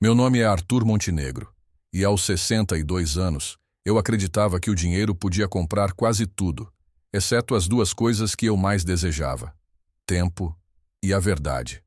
Meu nome é Arthur Montenegro, e aos 62 anos, eu acreditava que o dinheiro podia comprar quase tudo, exceto as duas coisas que eu mais desejava: tempo e a verdade.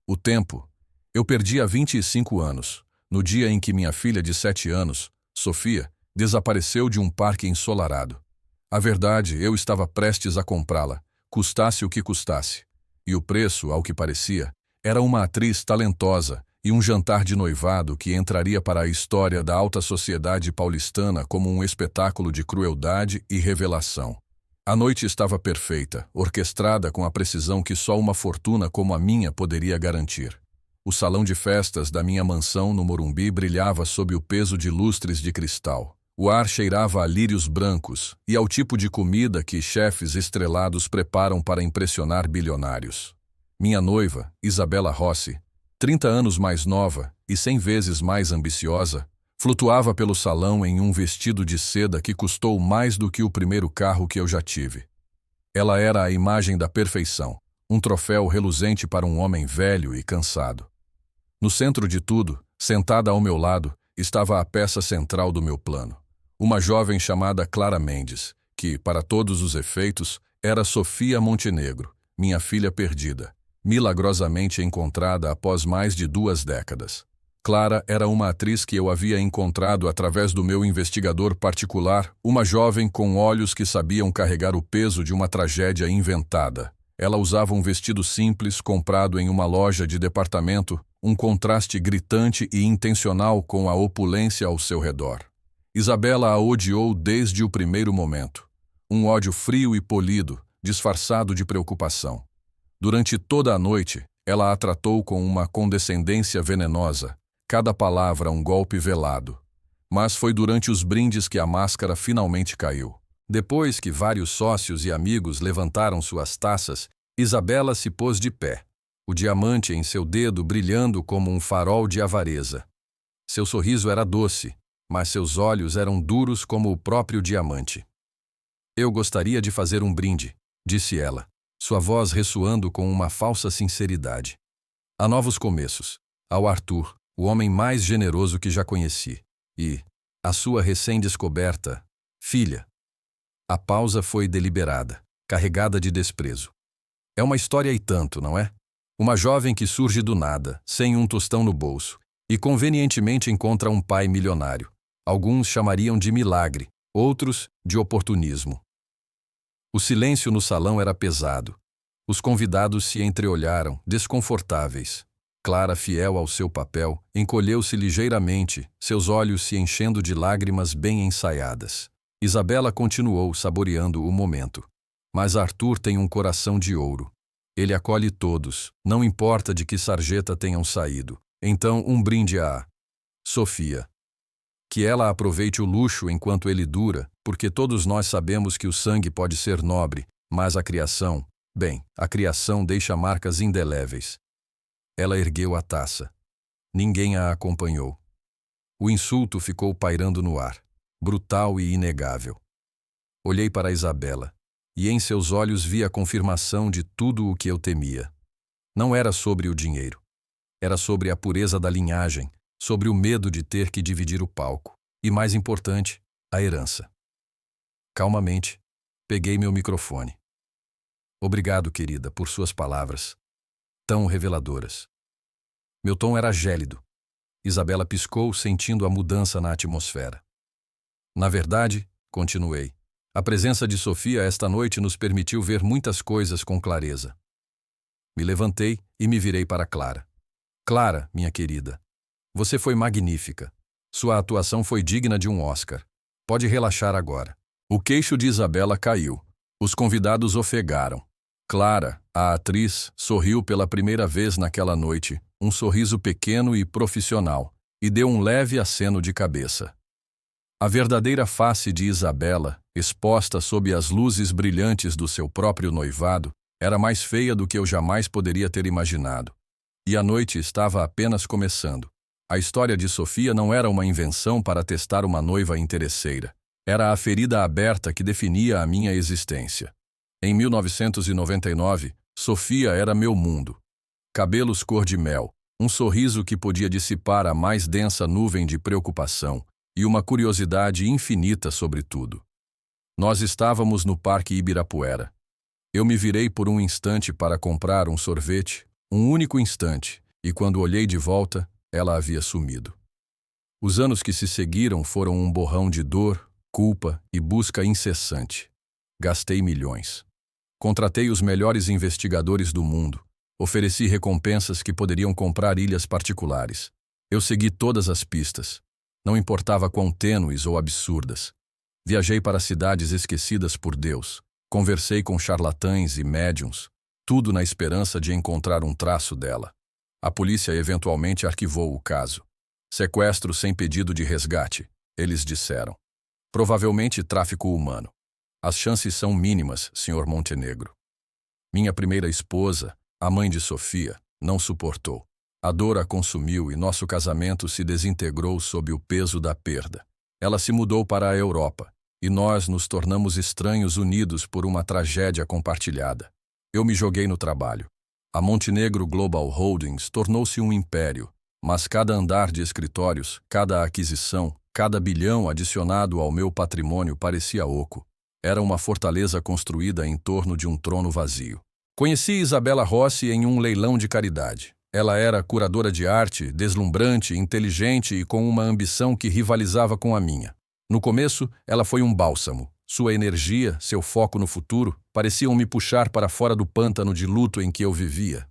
O tempo eu perdi há 25 anos, no dia em que minha filha de 7 anos, Sofia, desapareceu de um parque ensolarado. A verdade, eu estava prestes a comprá-la, custasse o que custasse. E o preço, ao que parecia, era uma atriz talentosa e um jantar de noivado que entraria para a história da alta sociedade paulistana como um espetáculo de crueldade e revelação. A noite estava perfeita, orquestrada com a precisão que só uma fortuna como a minha poderia garantir. O salão de festas da minha mansão no Morumbi brilhava sob o peso de lustres de cristal. O ar cheirava a lírios brancos e ao tipo de comida que chefes estrelados preparam para impressionar bilionários. Minha noiva, Isabela Rossi, 30 anos mais nova e 100 vezes mais ambiciosa, flutuava pelo salão em um vestido de seda que custou mais do que o primeiro carro que eu já tive. Ela era a imagem da perfeição, um troféu reluzente para um homem velho e cansado. No centro de tudo, sentada ao meu lado, estava a peça central do meu plano. Uma jovem chamada Clara Mendes, que, para todos os efeitos, era Sofia Montenegro, minha filha perdida, milagrosamente encontrada após mais de 2 décadas. Clara era uma atriz que eu havia encontrado através do meu investigador particular, uma jovem com olhos que sabiam carregar o peso de uma tragédia inventada. Ela usava um vestido simples comprado em uma loja de departamento, um contraste gritante e intencional com a opulência ao seu redor. Isabela a odiou desde o primeiro momento. Um ódio frio e polido, disfarçado de preocupação. Durante toda a noite, ela a tratou com uma condescendência venenosa, cada palavra um golpe velado. Mas foi durante os brindes que a máscara finalmente caiu. Depois que vários sócios e amigos levantaram suas taças, Isabela se pôs de pé, o diamante em seu dedo brilhando como um farol de avareza. Seu sorriso era doce, mas seus olhos eram duros como o próprio diamante. "Eu gostaria de fazer um brinde", disse ela, sua voz ressoando com uma falsa sinceridade. "A novos começos, ao Arthur, o homem mais generoso que já conheci, e a sua recém-descoberta filha." A pausa foi deliberada, carregada de desprezo. É uma história e tanto, não é? Uma jovem que surge do nada, sem um tostão no bolso, e convenientemente encontra um pai milionário. Alguns chamariam de milagre, outros de oportunismo. O silêncio no salão era pesado. Os convidados se entreolharam, desconfortáveis. Clara, fiel ao seu papel, encolheu-se ligeiramente, seus olhos se enchendo de lágrimas bem ensaiadas. Isabela continuou saboreando o momento. "Mas Arthur tem um coração de ouro. Ele acolhe todos, não importa de que sarjeta tenham saído. Então, um brinde a Sofia. Que ela aproveite o luxo enquanto ele dura, porque todos nós sabemos que o sangue pode ser nobre, mas a criação, bem, a criação deixa marcas indeléveis." Ela ergueu a taça. Ninguém a acompanhou. O insulto ficou pairando no ar, brutal e inegável. Olhei para Isabela, e em seus olhos vi a confirmação de tudo o que eu temia. Não era sobre o dinheiro. Era sobre a pureza da linhagem, sobre o medo de ter que dividir o palco. E, mais importante, a herança. Calmamente, peguei meu microfone. "Obrigado, querida, por suas palavras, tão reveladoras." Meu tom era gélido. Isabela piscou, sentindo a mudança na atmosfera. "Na verdade", continuei, "a presença de Sofia esta noite nos permitiu ver muitas coisas com clareza." Me levantei e me virei para Clara. "Clara, minha querida, você foi magnífica. Sua atuação foi digna de um Oscar. Pode relaxar agora." O queixo de Isabela caiu. Os convidados ofegaram. Clara, a atriz, sorriu pela primeira vez naquela noite, um sorriso pequeno e profissional, e deu um leve aceno de cabeça. A verdadeira face de Isabela, exposta sob as luzes brilhantes do seu próprio noivado, era mais feia do que eu jamais poderia ter imaginado. E a noite estava apenas começando. A história de Sofia não era uma invenção para testar uma noiva interesseira. Era a ferida aberta que definia a minha existência. Em 1999, Sofia era meu mundo. Cabelos cor de mel, um sorriso que podia dissipar a mais densa nuvem de preocupação e uma curiosidade infinita sobre tudo. Nós estávamos no Parque Ibirapuera. Eu me virei por um instante para comprar um sorvete, um único instante, e quando olhei de volta, ela havia sumido. Os anos que se seguiram foram um borrão de dor, culpa e busca incessante. Gastei milhões. Contratei os melhores investigadores do mundo. Ofereci recompensas que poderiam comprar ilhas particulares. Eu segui todas as pistas. Não importava quão tênues ou absurdas. Viajei para cidades esquecidas por Deus. Conversei com charlatães e médiuns, tudo na esperança de encontrar um traço dela. A polícia eventualmente arquivou o caso. Sequestro sem pedido de resgate, eles disseram. Provavelmente tráfico humano. As chances são mínimas, Sr. Montenegro. Minha primeira esposa, a mãe de Sofia, não suportou. A dor a consumiu e nosso casamento se desintegrou sob o peso da perda. Ela se mudou para a Europa. E nós nos tornamos estranhos unidos por uma tragédia compartilhada. Eu me joguei no trabalho. A Montenegro Global Holdings tornou-se um império, mas cada andar de escritórios, cada aquisição, cada bilhão adicionado ao meu patrimônio parecia oco. Era uma fortaleza construída em torno de um trono vazio. Conheci Isabela Rossi em um leilão de caridade. Ela era curadora de arte, deslumbrante, inteligente e com uma ambição que rivalizava com a minha. No começo, ela foi um bálsamo. Sua energia, seu foco no futuro, pareciam me puxar para fora do pântano de luto em que eu vivia.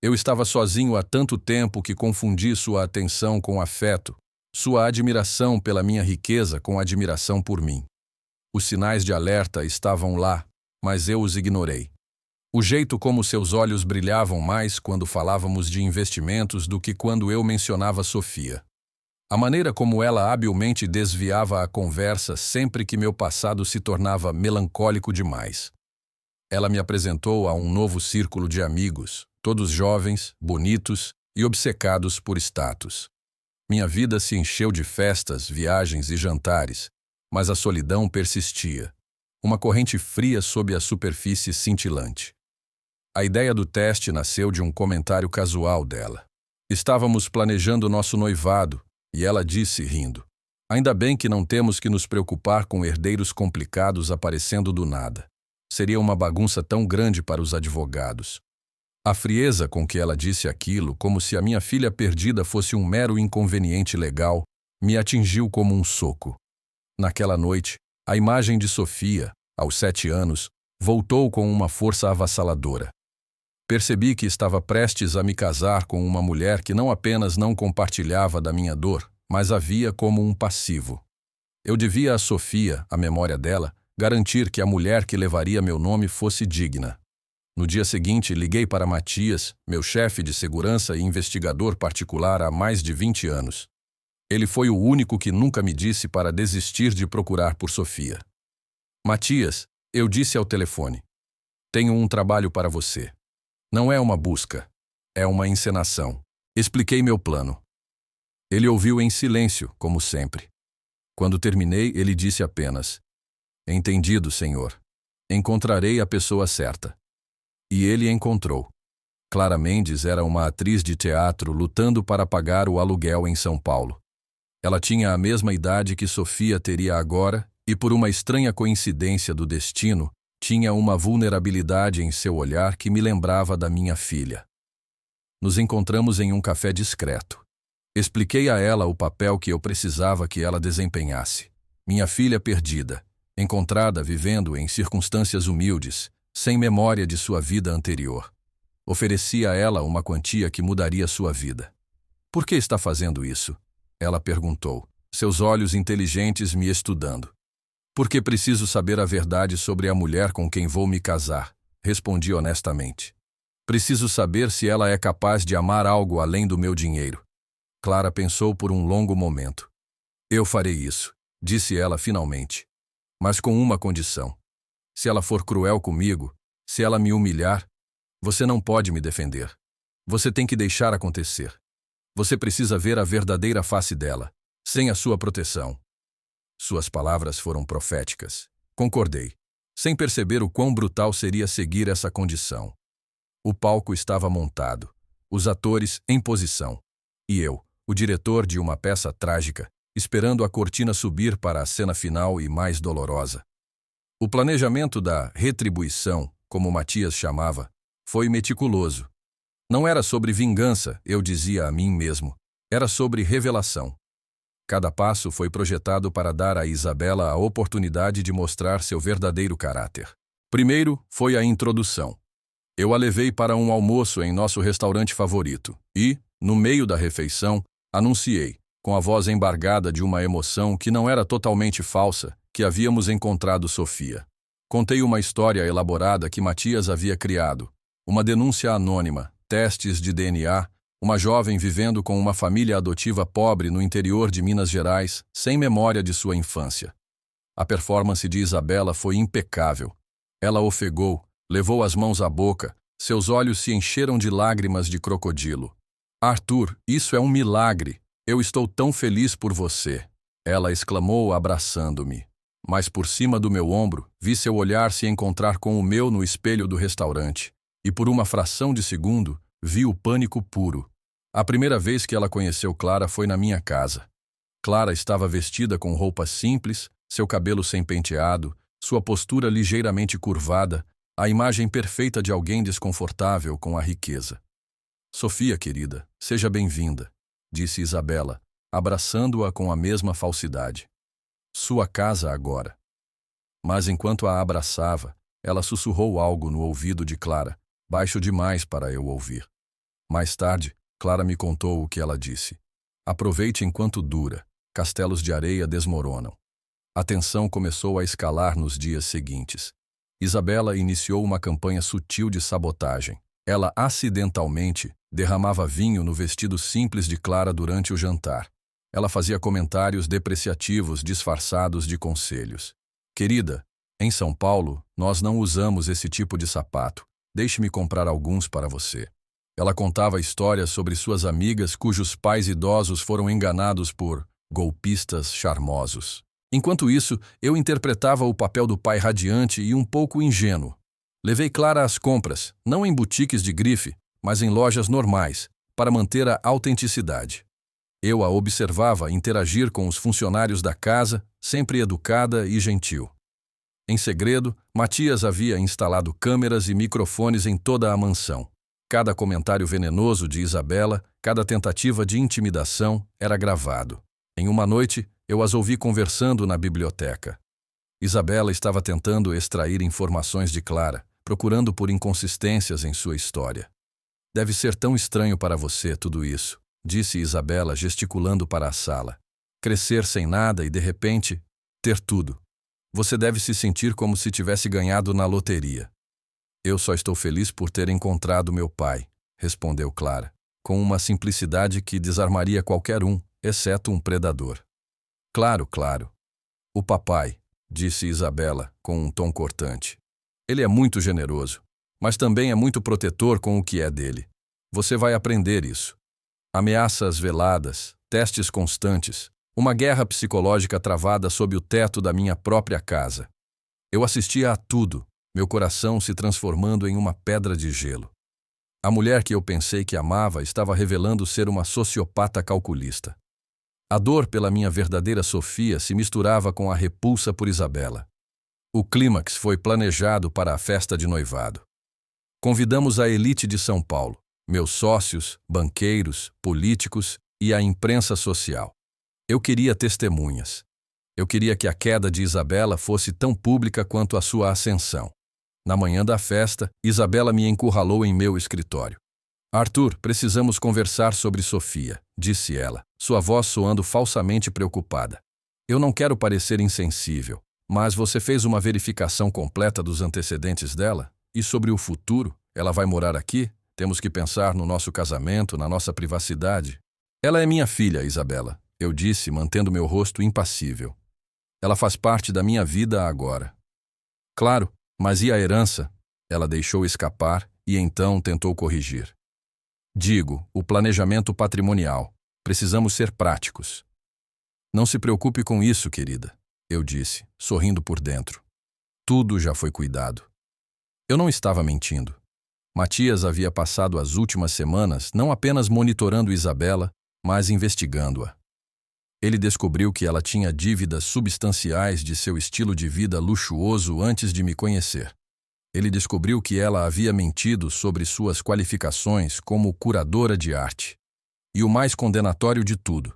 Eu estava sozinho há tanto tempo que confundi sua atenção com afeto, sua admiração pela minha riqueza com admiração por mim. Os sinais de alerta estavam lá, mas eu os ignorei. O jeito como seus olhos brilhavam mais quando falávamos de investimentos do que quando eu mencionava Sofia. A maneira como ela habilmente desviava a conversa sempre que meu passado se tornava melancólico demais. Ela me apresentou a um novo círculo de amigos, todos jovens, bonitos e obcecados por status. Minha vida se encheu de festas, viagens e jantares, mas a solidão persistia, uma corrente fria sob a superfície cintilante. A ideia do teste nasceu de um comentário casual dela. Estávamos planejando nosso noivado, e ela disse, rindo, ainda bem que não temos que nos preocupar com herdeiros complicados aparecendo do nada. Seria uma bagunça tão grande para os advogados. A frieza com que ela disse aquilo, como se a minha filha perdida fosse um mero inconveniente legal, me atingiu como um soco. Naquela noite, a imagem de Sofia, aos 7 anos, voltou com uma força avassaladora. Percebi que estava prestes a me casar com uma mulher que não apenas não compartilhava da minha dor, mas a via como um passivo. Eu devia a Sofia, a memória dela, garantir que a mulher que levaria meu nome fosse digna. No dia seguinte, liguei para Matias, meu chefe de segurança e investigador particular há mais de 20 anos. Ele foi o único que nunca me disse para desistir de procurar por Sofia. Matias, eu disse ao telefone, tenho um trabalho para você. Não é uma busca, é uma encenação. Expliquei meu plano. Ele ouviu em silêncio, como sempre. Quando terminei, ele disse apenas, entendido, senhor. Encontrarei a pessoa certa. E ele encontrou. Clara Mendes era uma atriz de teatro lutando para pagar o aluguel em São Paulo. Ela tinha a mesma idade que Sofia teria agora e, por uma estranha coincidência do destino, tinha uma vulnerabilidade em seu olhar que me lembrava da minha filha. Nos encontramos em um café discreto. Expliquei a ela o papel que eu precisava que ela desempenhasse. Minha filha perdida, encontrada vivendo em circunstâncias humildes, sem memória de sua vida anterior. Ofereci a ela uma quantia que mudaria sua vida. Por que está fazendo isso? Ela perguntou, seus olhos inteligentes me estudando. Porque preciso saber a verdade sobre a mulher com quem vou me casar, respondi honestamente. Preciso saber se ela é capaz de amar algo além do meu dinheiro. Clara pensou por um longo momento. Eu farei isso, disse ela finalmente. Mas com uma condição. Se ela for cruel comigo, se ela me humilhar, você não pode me defender. Você tem que deixar acontecer. Você precisa ver a verdadeira face dela, sem a sua proteção. Suas palavras foram proféticas. Concordei, sem perceber o quão brutal seria seguir essa condição. O palco estava montado. os atores em posição. E eu, o diretor de uma peça trágica, esperando a cortina subir para a cena final e mais dolorosa. O planejamento da retribuição, como Matias chamava, foi meticuloso. Não era sobre vingança, eu dizia a mim mesmo. Era sobre revelação. Cada passo foi projetado para dar a Isabela a oportunidade de mostrar seu verdadeiro caráter. Primeiro foi a introdução. Eu a levei para um almoço em nosso restaurante favorito e, no meio da refeição, anunciei, com a voz embargada de uma emoção que não era totalmente falsa, que havíamos encontrado Sofia. Contei uma história elaborada que Matias havia criado, uma denúncia anônima, testes de DNA, uma jovem vivendo com uma família adotiva pobre no interior de Minas Gerais, sem memória de sua infância. A performance de Isabela foi impecável. Ela ofegou, levou as mãos à boca, seus olhos se encheram de lágrimas de crocodilo. Arthur, isso é um milagre. Eu estou tão feliz por você. Ela exclamou abraçando-me. Mas por cima do meu ombro, vi seu olhar se encontrar com o meu no espelho do restaurante. E por uma fração de segundo, vi o pânico puro. A primeira vez que ela conheceu Clara foi na minha casa. Clara estava vestida com roupas simples, seu cabelo sem penteado, sua postura ligeiramente curvada, a imagem perfeita de alguém desconfortável com a riqueza. Sofia, querida, seja bem-vinda, disse Isabela, abraçando-a com a mesma falsidade. Sua casa agora. Mas enquanto a abraçava, ela sussurrou algo no ouvido de Clara, baixo demais para eu ouvir. Mais tarde, Clara me contou o que ela disse. Aproveite enquanto dura, castelos de areia desmoronam. A tensão começou a escalar nos dias seguintes. Isabela iniciou uma campanha sutil de sabotagem. Ela acidentalmente derramava vinho no vestido simples de Clara durante o jantar. Ela fazia comentários depreciativos disfarçados de conselhos. Querida, em São Paulo, nós não usamos esse tipo de sapato. Deixe-me comprar alguns para você. Ela contava histórias sobre suas amigas cujos pais idosos foram enganados por golpistas charmosos. Enquanto isso, eu interpretava o papel do pai radiante e um pouco ingênuo. Levei Clara às compras, não em boutiques de grife, mas em lojas normais, para manter a autenticidade. Eu a observava interagir com os funcionários da casa, sempre educada e gentil. Em segredo, Matias havia instalado câmeras e microfones em toda a mansão. Cada comentário venenoso de Isabela, cada tentativa de intimidação era gravado. Em uma noite, eu as ouvi conversando na biblioteca. Isabela estava tentando extrair informações de Clara, procurando por inconsistências em sua história. Deve ser tão estranho para você tudo isso, disse Isabela gesticulando para a sala. Crescer sem nada e, de repente, ter tudo. Você deve se sentir como se tivesse ganhado na loteria. Eu só estou feliz por ter encontrado meu pai, respondeu Clara, com uma simplicidade que desarmaria qualquer um, exceto um predador. Claro, claro. O papai, disse Isabela, com um tom cortante. Ele é muito generoso, mas também é muito protetor com o que é dele. Você vai aprender isso. Ameaças veladas, testes constantes, uma guerra psicológica travada sob o teto da minha própria casa. Eu assistia a tudo, meu coração se transformando em uma pedra de gelo. A mulher que eu pensei que amava estava revelando ser uma sociopata calculista. A dor pela minha verdadeira Sofia se misturava com a repulsa por Isabela. O clímax foi planejado para a festa de noivado. Convidamos a elite de São Paulo, meus sócios, banqueiros, políticos e a imprensa social. Eu queria testemunhas. Eu queria que a queda de Isabela fosse tão pública quanto a sua ascensão. Na manhã da festa, Isabela me encurralou em meu escritório. Arthur, precisamos conversar sobre Sofia, disse ela, sua voz soando falsamente preocupada. Eu não quero parecer insensível, mas você fez uma verificação completa dos antecedentes dela? E sobre o futuro? Ela vai morar aqui? Temos que pensar no nosso casamento, na nossa privacidade. Ela é minha filha, Isabela, eu disse, mantendo meu rosto impassível. Ela faz parte da minha vida agora. Claro, mas e a herança? Ela deixou escapar e então tentou corrigir. Digo, o planejamento patrimonial. Precisamos ser práticos. Não se preocupe com isso, querida, eu disse, sorrindo por dentro. Tudo já foi cuidado. Eu não estava mentindo. Matias havia passado as últimas semanas não apenas monitorando Isabela, mas investigando-a. Ele descobriu que ela tinha dívidas substanciais de seu estilo de vida luxuoso antes de me conhecer. Ele descobriu que ela havia mentido sobre suas qualificações como curadora de arte. E o mais condenatório de tudo,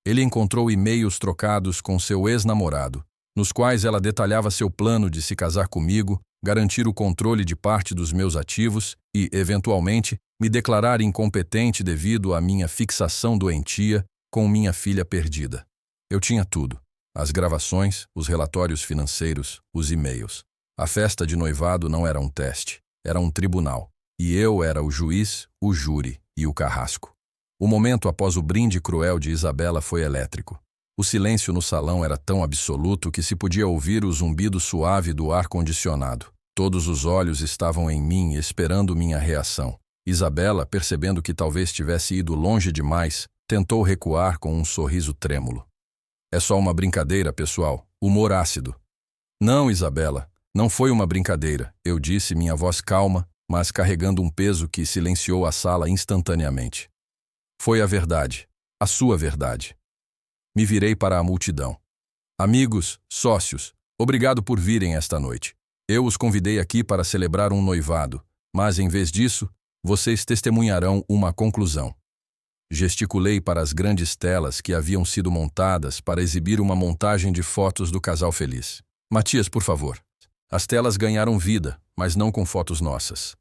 ele encontrou e-mails trocados com seu ex-namorado, nos quais ela detalhava seu plano de se casar comigo, garantir o controle de parte dos meus ativos e, eventualmente, me declarar incompetente devido à minha fixação doentia com minha filha perdida. Eu tinha tudo: as gravações, os relatórios financeiros, os e-mails. A festa de noivado não era um teste, era um tribunal. E eu era o juiz, o júri e o carrasco. O momento após o brinde cruel de Isabela foi elétrico. O silêncio no salão era tão absoluto que se podia ouvir o zumbido suave do ar-condicionado. Todos os olhos estavam em mim, esperando minha reação. Isabela, percebendo que talvez tivesse ido longe demais, tentou recuar com um sorriso trêmulo. É só uma brincadeira, pessoal. Humor ácido. Não, Isabela, não foi uma brincadeira, eu disse, minha voz calma, mas carregando um peso que silenciou a sala instantaneamente. Foi a verdade, a sua verdade. Me virei para a multidão. Amigos, sócios, obrigado por virem esta noite. Eu os convidei aqui para celebrar um noivado, mas em vez disso, vocês testemunharão uma conclusão. Gesticulei para as grandes telas que haviam sido montadas para exibir uma montagem de fotos do casal feliz. Matias, por favor. As telas ganharam vida, mas não com fotos nossas.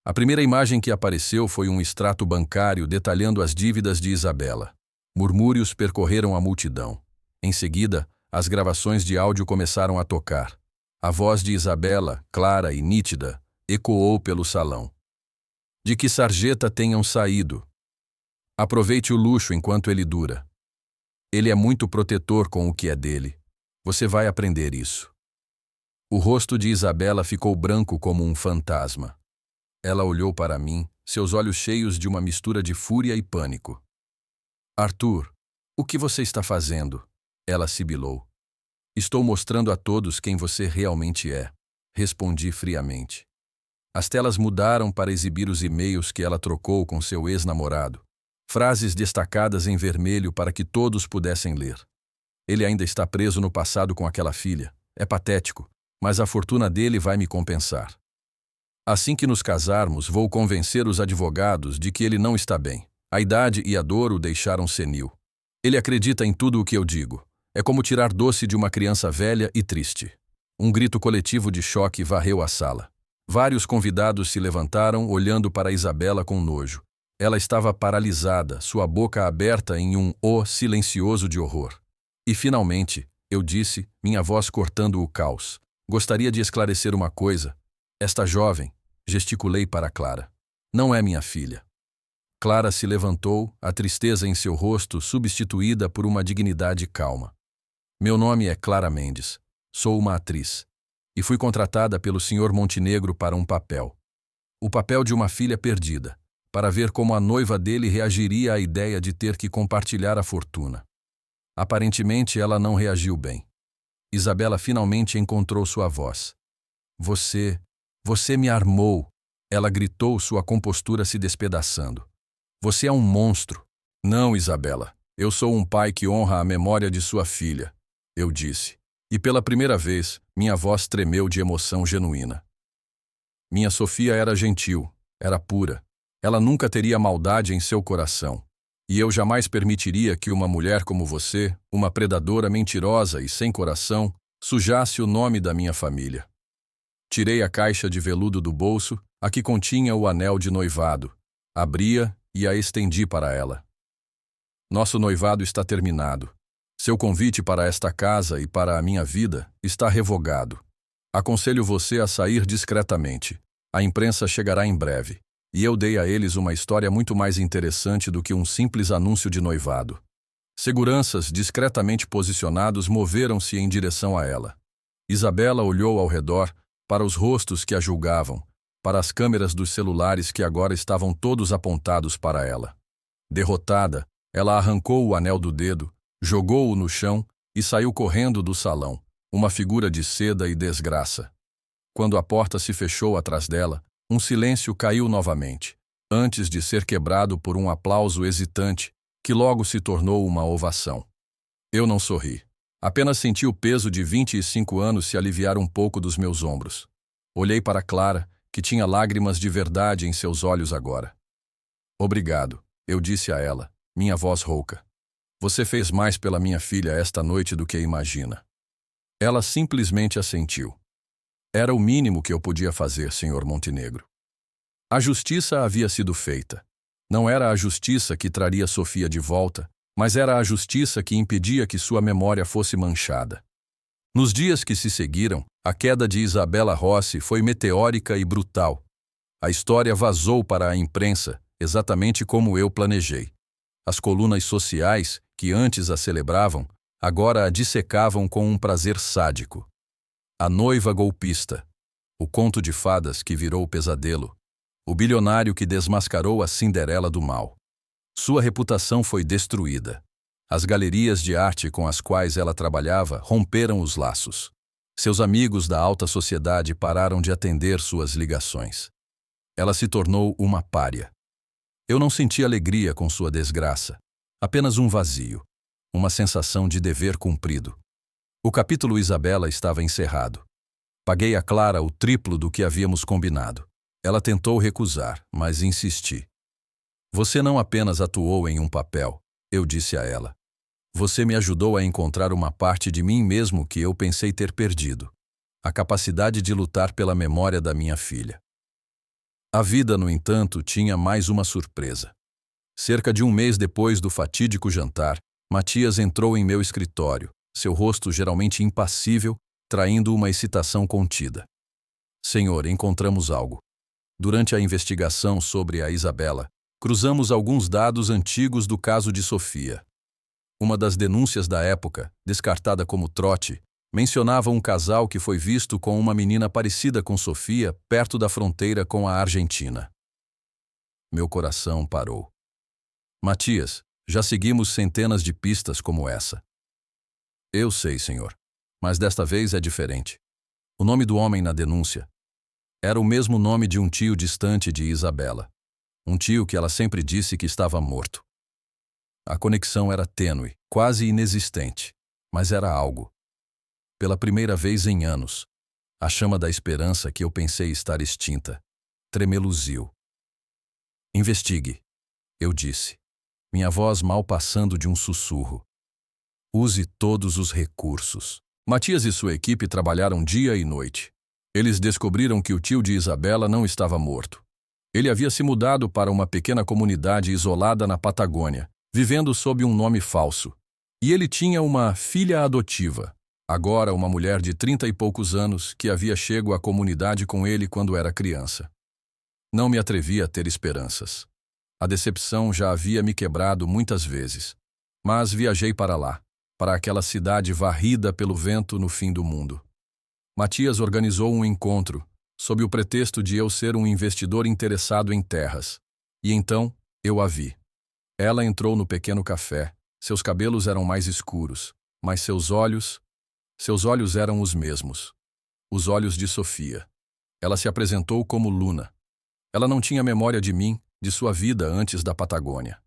A primeira imagem que apareceu foi um extrato bancário detalhando as dívidas de Isabela. Murmúrios percorreram a multidão. Em seguida, as gravações de áudio começaram a tocar. A voz de Isabela, clara e nítida, ecoou pelo salão. De que sarjeta tenham saído. Aproveite o luxo enquanto ele dura. Ele é muito protetor com o que é dele. Você vai aprender isso. O rosto de Isabela ficou branco como um fantasma. Ela olhou para mim, seus olhos cheios de uma mistura de fúria e pânico. Arthur, o que você está fazendo? Ela sibilou. Estou mostrando a todos quem você realmente é, respondi friamente. As telas mudaram para exibir os e-mails que ela trocou com seu ex-namorado. Frases destacadas em vermelho para que todos pudessem ler. Ele ainda está preso no passado com aquela filha. É patético, mas a fortuna dele vai me compensar. Assim que nos casarmos, vou convencer os advogados de que ele não está bem. A idade e a dor o deixaram senil. Ele acredita em tudo o que eu digo. É como tirar doce de uma criança velha e triste. Um grito coletivo de choque varreu a sala. Vários convidados se levantaram, olhando para Isabela com nojo. Ela estava paralisada, sua boca aberta em um "oh" silencioso de horror. E finalmente, eu disse, minha voz cortando o caos. Gostaria de esclarecer uma coisa. Esta jovem, gesticulei para Clara, não é minha filha. Clara se levantou, a tristeza em seu rosto substituída por uma dignidade calma. Meu nome é Clara Mendes. Sou uma atriz. E fui contratada pelo Sr. Montenegro para um papel. O papel de uma filha perdida, para ver como a noiva dele reagiria à ideia de ter que compartilhar a fortuna. Aparentemente, ela não reagiu bem. Isabela finalmente encontrou sua voz. Você me armou, ela gritou, sua compostura se despedaçando. Você é um monstro. Não, Isabela, eu sou um pai que honra a memória de sua filha, eu disse. E pela primeira vez, minha voz tremeu de emoção genuína. Minha Sofia era gentil, era pura. Ela nunca teria maldade em seu coração. E eu jamais permitiria que uma mulher como você, uma predadora mentirosa e sem coração, sujasse o nome da minha família. Tirei a caixa de veludo do bolso, a que continha o anel de noivado. Abri-a e a estendi para ela. Nosso noivado está terminado. Seu convite para esta casa e para a minha vida está revogado. Aconselho você a sair discretamente. A imprensa chegará em breve. E eu dei a eles uma história muito mais interessante do que um simples anúncio de noivado. Seguranças discretamente posicionados moveram-se em direção a ela. Isabela olhou ao redor, para os rostos que a julgavam, para as câmeras dos celulares que agora estavam todos apontados para ela. Derrotada, ela arrancou o anel do dedo, jogou-o no chão e saiu correndo do salão, uma figura de seda e desgraça. Quando a porta se fechou atrás dela, Um silêncio caiu novamente, antes de ser quebrado por um aplauso hesitante, que logo se tornou uma ovação. Eu não sorri. Apenas senti o peso de 25 anos se aliviar um pouco dos meus ombros. Olhei para Clara, que tinha lágrimas de verdade em seus olhos agora. Obrigado, eu disse a ela, minha voz rouca. Você fez mais pela minha filha esta noite do que imagina. Ela simplesmente assentiu. Era o mínimo que eu podia fazer, Sr. Montenegro. A justiça havia sido feita. Não era a justiça que traria Sofia de volta, mas era a justiça que impedia que sua memória fosse manchada. Nos dias que se seguiram, a queda de Isabela Rossi foi meteórica e brutal. A história vazou para a imprensa, exatamente como eu planejei. As colunas sociais, que antes a celebravam, agora a dissecavam com um prazer sádico. A noiva golpista, o conto de fadas que virou pesadelo, o bilionário que desmascarou a Cinderela do mal. Sua reputação foi destruída. As galerias de arte com as quais ela trabalhava romperam os laços. Seus amigos da alta sociedade pararam de atender suas ligações. Ela se tornou uma pária. Eu não senti alegria com sua desgraça, apenas um vazio, uma sensação de dever cumprido. O capítulo Isabela estava encerrado. Paguei a Clara o triplo do que havíamos combinado. Ela tentou recusar, mas insisti. Você não apenas atuou em um papel, eu disse a ela. Você me ajudou a encontrar uma parte de mim mesmo que eu pensei ter perdido. A capacidade de lutar pela memória da minha filha. A vida, no entanto, tinha mais uma surpresa. Cerca de um mês depois do fatídico jantar, Matias entrou em meu escritório, seu rosto geralmente impassível, traindo uma excitação contida. Senhor, encontramos algo. Durante a investigação sobre a Isabela, cruzamos alguns dados antigos do caso de Sofia. Uma das denúncias da época, descartada como trote, mencionava um casal que foi visto com uma menina parecida com Sofia perto da fronteira com a Argentina. Meu coração parou. Matias, já seguimos centenas de pistas como essa. Eu sei, senhor, mas desta vez é diferente. O nome do homem na denúncia era o mesmo nome de um tio distante de Isabela. Um tio que ela sempre disse que estava morto. A conexão era tênue, quase inexistente, mas era algo. Pela primeira vez em anos, a chama da esperança que eu pensei estar extinta tremeluziu. Investigue, eu disse, minha voz mal passando de um sussurro. Use todos os recursos. Matias e sua equipe trabalharam dia e noite. Eles descobriram que o tio de Isabela não estava morto. Ele havia se mudado para uma pequena comunidade isolada na Patagônia, vivendo sob um nome falso. E ele tinha uma filha adotiva, agora uma mulher de 30 e poucos anos que havia chego à comunidade com ele quando era criança. Não me atrevi a ter esperanças. A decepção já havia me quebrado muitas vezes. Mas viajei para lá, para aquela cidade varrida pelo vento no fim do mundo. Matias organizou um encontro, sob o pretexto de eu ser um investidor interessado em terras. E então, eu a vi. Ela entrou no pequeno café. Seus cabelos eram mais escuros, mas seus olhos eram os mesmos. Os olhos de Sofia. Ela se apresentou como Luna. Ela não tinha memória de mim, de sua vida antes da Patagônia.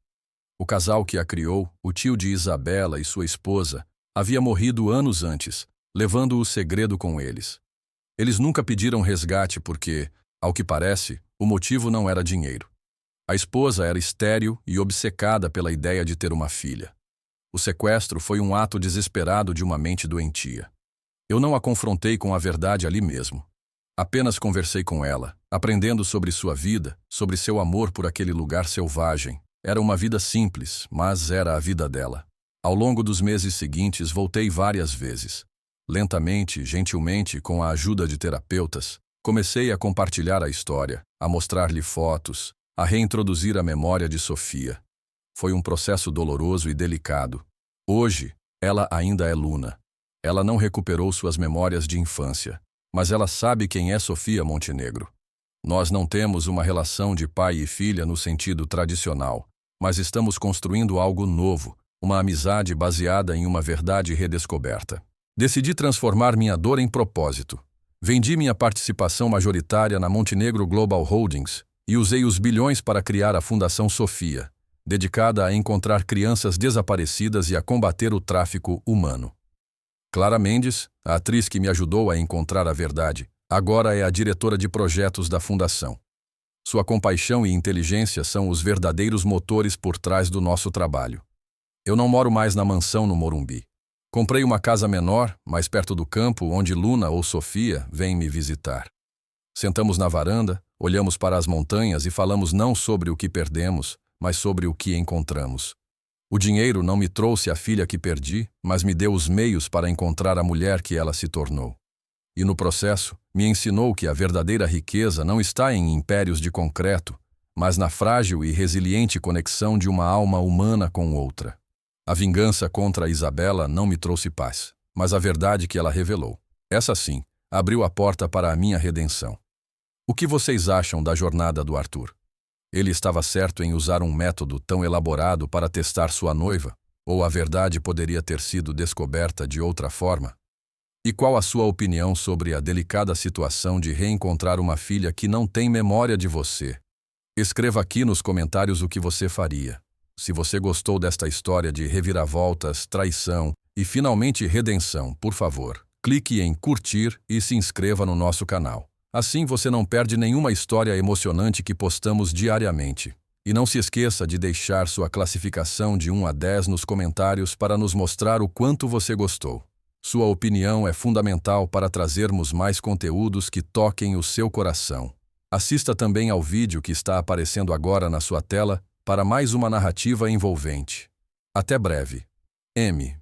O casal que a criou, o tio de Isabela e sua esposa, havia morrido anos antes, levando o segredo com eles. Eles nunca pediram resgate porque, ao que parece, o motivo não era dinheiro. A esposa era estéril e obcecada pela ideia de ter uma filha. O sequestro foi um ato desesperado de uma mente doentia. Eu não a confrontei com a verdade ali mesmo. Apenas conversei com ela, aprendendo sobre sua vida, sobre seu amor por aquele lugar selvagem. Era uma vida simples, mas era a vida dela. Ao longo dos meses seguintes, voltei várias vezes. Lentamente, gentilmente, com a ajuda de terapeutas, comecei a compartilhar a história, a mostrar-lhe fotos, a reintroduzir a memória de Sofia. Foi um processo doloroso e delicado. Hoje, ela ainda é Luna. Ela não recuperou suas memórias de infância, mas ela sabe quem é Sofia Montenegro. Nós não temos uma relação de pai e filha no sentido tradicional, mas estamos construindo algo novo, uma amizade baseada em uma verdade redescoberta. Decidi transformar minha dor em propósito. Vendi minha participação majoritária na Montenegro Global Holdings e usei os bilhões para criar a Fundação Sofia, dedicada a encontrar crianças desaparecidas e a combater o tráfico humano. Clara Mendes, a atriz que me ajudou a encontrar a verdade, agora é a diretora de projetos da Fundação. Sua compaixão e inteligência são os verdadeiros motores por trás do nosso trabalho. Eu não moro mais na mansão no Morumbi. Comprei uma casa menor, mais perto do campo, onde Luna ou Sofia vêm me visitar. Sentamos na varanda, olhamos para as montanhas e falamos não sobre o que perdemos, mas sobre o que encontramos. O dinheiro não me trouxe a filha que perdi, mas me deu os meios para encontrar a mulher que ela se tornou. E no processo, me ensinou que a verdadeira riqueza não está em impérios de concreto, mas na frágil e resiliente conexão de uma alma humana com outra. A vingança contra a Isabela não me trouxe paz, mas a verdade que ela revelou. Essa sim, abriu a porta para a minha redenção. O que vocês acham da jornada do Arthur? Ele estava certo em usar um método tão elaborado para testar sua noiva? Ou a verdade poderia ter sido descoberta de outra forma? E qual a sua opinião sobre a delicada situação de reencontrar uma filha que não tem memória de você? Escreva aqui nos comentários o que você faria. Se você gostou desta história de reviravoltas, traição e finalmente redenção, por favor, clique em curtir e se inscreva no nosso canal. Assim você não perde nenhuma história emocionante que postamos diariamente. E não se esqueça de deixar sua classificação de 1 a 10 nos comentários para nos mostrar o quanto você gostou. Sua opinião é fundamental para trazermos mais conteúdos que toquem o seu coração. Assista também ao vídeo que está aparecendo agora na sua tela para mais uma narrativa envolvente. Até breve. M.